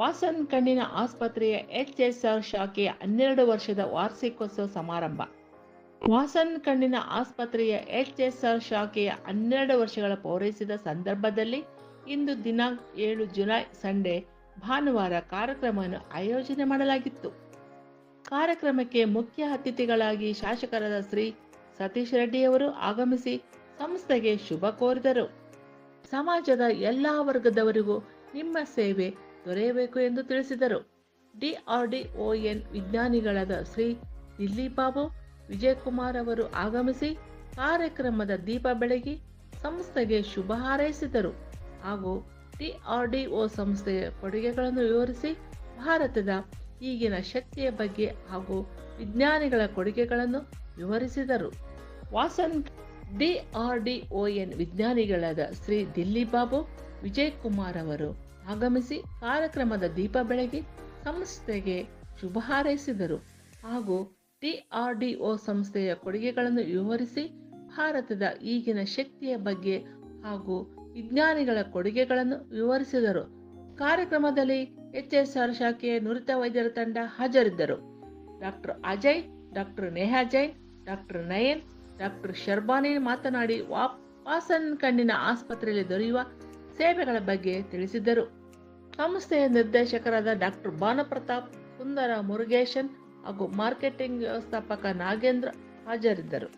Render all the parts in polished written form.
ವಾಸನ್ ಕಣ್ಣಿನ ಆಸ್ಪತ್ರೆಯ HSR ಶಾಖೆಯ 12 ವರ್ಷದ ವಾರ್ಷಿಕೋತ್ಸವ ಸಮಾರಂಭ. ವಾಸನ್ ಕಣ್ಣಿನ ಆಸ್ಪತ್ರೆಯ HSR ಶಾಖೆಯ 12 ವರ್ಷಗಳ ಪೂರೈಸಿದ ಸಂದರ್ಭದಲ್ಲಿ ಇಂದು ದಿನಾಂಕ 7 ಜುಲೈ ಸಂಡೇ ಭಾನುವಾರ ಕಾರ್ಯಕ್ರಮವನ್ನು ಆಯೋಜನೆ ಮಾಡಲಾಗಿತ್ತು. ಕಾರ್ಯಕ್ರಮಕ್ಕೆ ಮುಖ್ಯ ಅತಿಥಿಗಳಾಗಿ ಶಾಸಕರಾದ ಶ್ರೀ ಸತೀಶ್ ರೆಡ್ಡಿಯವರು ಆಗಮಿಸಿ ಸಂಸ್ಥೆಗೆ ಶುಭ ಕೋರಿದರು. ಸಮಾಜದ ಎಲ್ಲಾ ವರ್ಗದವರಿಗೂ ನಿಮ್ಮ ಸೇವೆ ದೊರೆಯಬೇಕು ಎಂದು ತಿಳಿಸಿದರು. DRDON ವಿಜ್ಞಾನಿಗಳಾದ ಶ್ರೀ ದಿಲೀಪ್ ಬಾಬು ವಿಜಯಕುಮಾರ್ ಅವರು ಆಗಮಿಸಿ ಕಾರ್ಯಕ್ರಮದ ದೀಪ ಬೆಳಗಿ ಸಂಸ್ಥೆಗೆ ಶುಭ ಹಾರೈಸಿದರು ಹಾಗೂ DRDO ಸಂಸ್ಥೆಯ ಕೊಡುಗೆಗಳನ್ನು ವಿವರಿಸಿ ಭಾರತದ ಈಗಿನ ಶಕ್ತಿಯ ಬಗ್ಗೆ ಹಾಗೂ ವಿಜ್ಞಾನಿಗಳ ಕೊಡುಗೆಗಳನ್ನು ವಿವರಿಸಿದರು. ವಾಸನ್ DRDON ವಿಜ್ಞಾನಿಗಳಾದ ಶ್ರೀ ದಿಲೀಪ್ ಬಾಬು ವಿಜಯಕುಮಾರ್ ಅವರು ಆಗಮಿಸಿ ಕಾರ್ಯಕ್ರಮದ ದೀಪ ಬೆಳಗಿ ಸಂಸ್ಥೆಗೆ ಶುಭ ಹಾರೈಸಿದರು ಹಾಗೂ DRDO ಸಂಸ್ಥೆಯ ಕೊಡುಗೆಗಳನ್ನು ವಿವರಿಸಿ ಭಾರತದ ಈಗಿನ ಶಕ್ತಿಯ ಬಗ್ಗೆ ಹಾಗೂ ವಿಜ್ಞಾನಿಗಳ ಕೊಡುಗೆಗಳನ್ನು ವಿವರಿಸಿದರು. ಕಾರ್ಯಕ್ರಮದಲ್ಲಿ HSR ಶಾಖೆಯ ನುರಿತ ವೈದ್ಯರ ತಂಡ ಹಾಜರಿದ್ದರು. Doctor Ajay, doctor Neha Jain, doctor Nayan, doctor Sharbani ಮಾತನಾಡಿ ವಾಸನ್ ಕಣ್ಣಿನ ಆಸ್ಪತ್ರೆಯಲ್ಲಿ ದೊರೆಯುವ ಸೇವೆಗಳ ಬಗ್ಗೆ ತಿಳಿಸಿದರು. ಸಂಸ್ಥೆಯ ನಿರ್ದೇಶಕರಾದ ಡಾಕ್ಟರ್ ಭಾನುಪ್ರತಾಪ್, ಸುಂದರ ಮುರುಗೇಶನ್ ಹಾಗೂ ಮಾರ್ಕೆಟಿಂಗ್ ವ್ಯವಸ್ಥಾಪಕ ನಾಗೇಂದ್ರ ಹಾಜರಿದ್ದರು.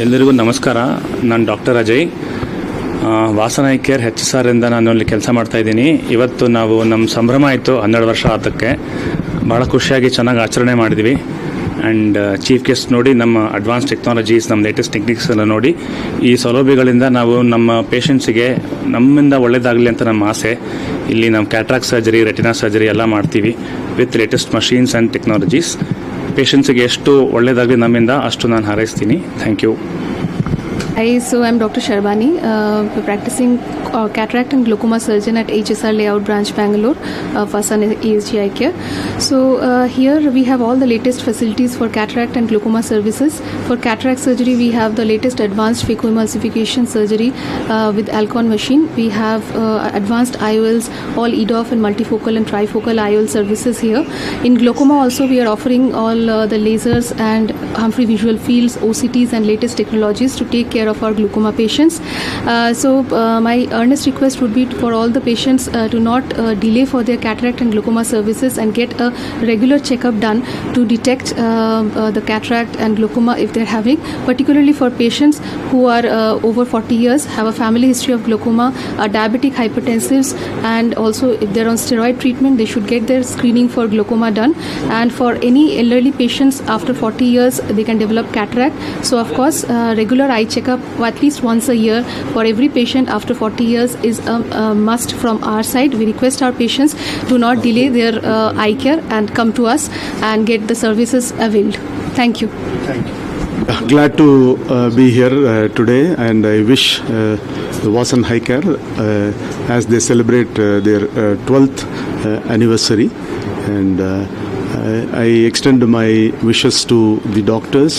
ಎಲ್ಲರಿಗೂ ನಮಸ್ಕಾರ. ನಾನು doctor Ajay, Vasan I care HSR ಇಂದ ನಾನು ಅಲ್ಲಿ ಕೆಲಸ ಮಾಡ್ತಾ ಇದ್ದೀನಿ. ಇವತ್ತು ನಾವು ನಮ್ಮ ಸಂಭ್ರಮ ಆಯಿತು 12 ವರ್ಷ ಆತಕ್ಕೆ. ಭಾಳ ಖುಷಿಯಾಗಿ ಚೆನ್ನಾಗಿ ಆಚರಣೆ ಮಾಡಿದ್ವಿ. ಆ್ಯಂಡ್ ಚೀಫ್ ಗೆಸ್ಟ್ ನೋಡಿ ನಮ್ಮ ಅಡ್ವಾನ್ಸ್ ಟೆಕ್ನಾಲಜೀಸ್, ನಮ್ಮ ಲೇಟೆಸ್ಟ್ ಟೆಕ್ನಿಕ್ಸ್ ಎಲ್ಲ ನೋಡಿ ಈ ಸೌಲಭ್ಯಗಳಿಂದ ನಾವು ನಮ್ಮ ಪೇಷಂಟ್ಸಿಗೆ ನಮ್ಮಿಂದ ಒಳ್ಳೆಯದಾಗಲಿ ಅಂತ ನಮ್ಮ ಆಸೆ. ಇಲ್ಲಿ ನಾವು ಕ್ಯಾಟ್ರಾಕ್ಟ್ ಸರ್ಜರಿ, ರೆಟಿನಾ ಸರ್ಜರಿ ಎಲ್ಲ ಮಾಡ್ತೀವಿ with latest machines and technologies. ಪೇಷಂಟ್ಸಿಗೆ ಎಷ್ಟು ಒಳ್ಳೆಯದಾಗಲಿ ನಮ್ಮಿಂದ ಅಷ್ಟು ನಾನು ಹಾರೈಸ್ತೀನಿ. Thank you. Hi, so I'm Dr. Sharbani, practicing cataract and glaucoma surgeon at HSR Layout Branch, Bangalore, Vasan ESG Eye Care. So here we have all the latest facilities for cataract and glaucoma services. For cataract surgery, we have the latest advanced phacoemulsification surgery with Alcon machine. We have advanced IOLs, all EDOF and multifocal and trifocal IOL services here. In glaucoma also, we are offering all the lasers and Humphrey visual fields, OCTs and latest technologies to take care of our glaucoma patients. My earnest request would be for all the patients to not delay for their cataract and glaucoma services and get a regular checkup done to detect the cataract and glaucoma if they're having, particularly for patients who are over 40 years, have a family history of glaucoma, are diabetic hypertensives, and also if they're on steroid treatment, they should get their screening for glaucoma done. And for any elderly patients after 40 years, they can develop cataract. So of course, regular eye checkup at least once a year for every patient after 40 years is a must from our side. We request our patients do not delay their eye care and come to us and get the services availed. Thank you. Thank you. Glad to be here today, and I wish the Vasan Eye Care as they celebrate their 12th anniversary, and I extend my wishes to the doctors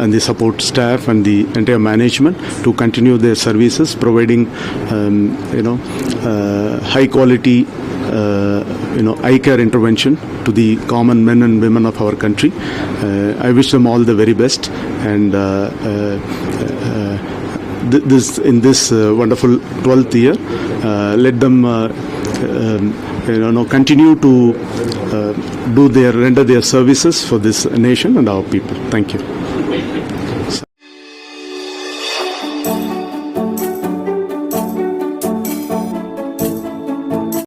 and the support staff and the entire management to continue their services, providing high quality eye care intervention to the common men and women of our country. I wish them all the very best, and in this wonderful 12th year, let them continue to render their services for this nation and our people. Thank you.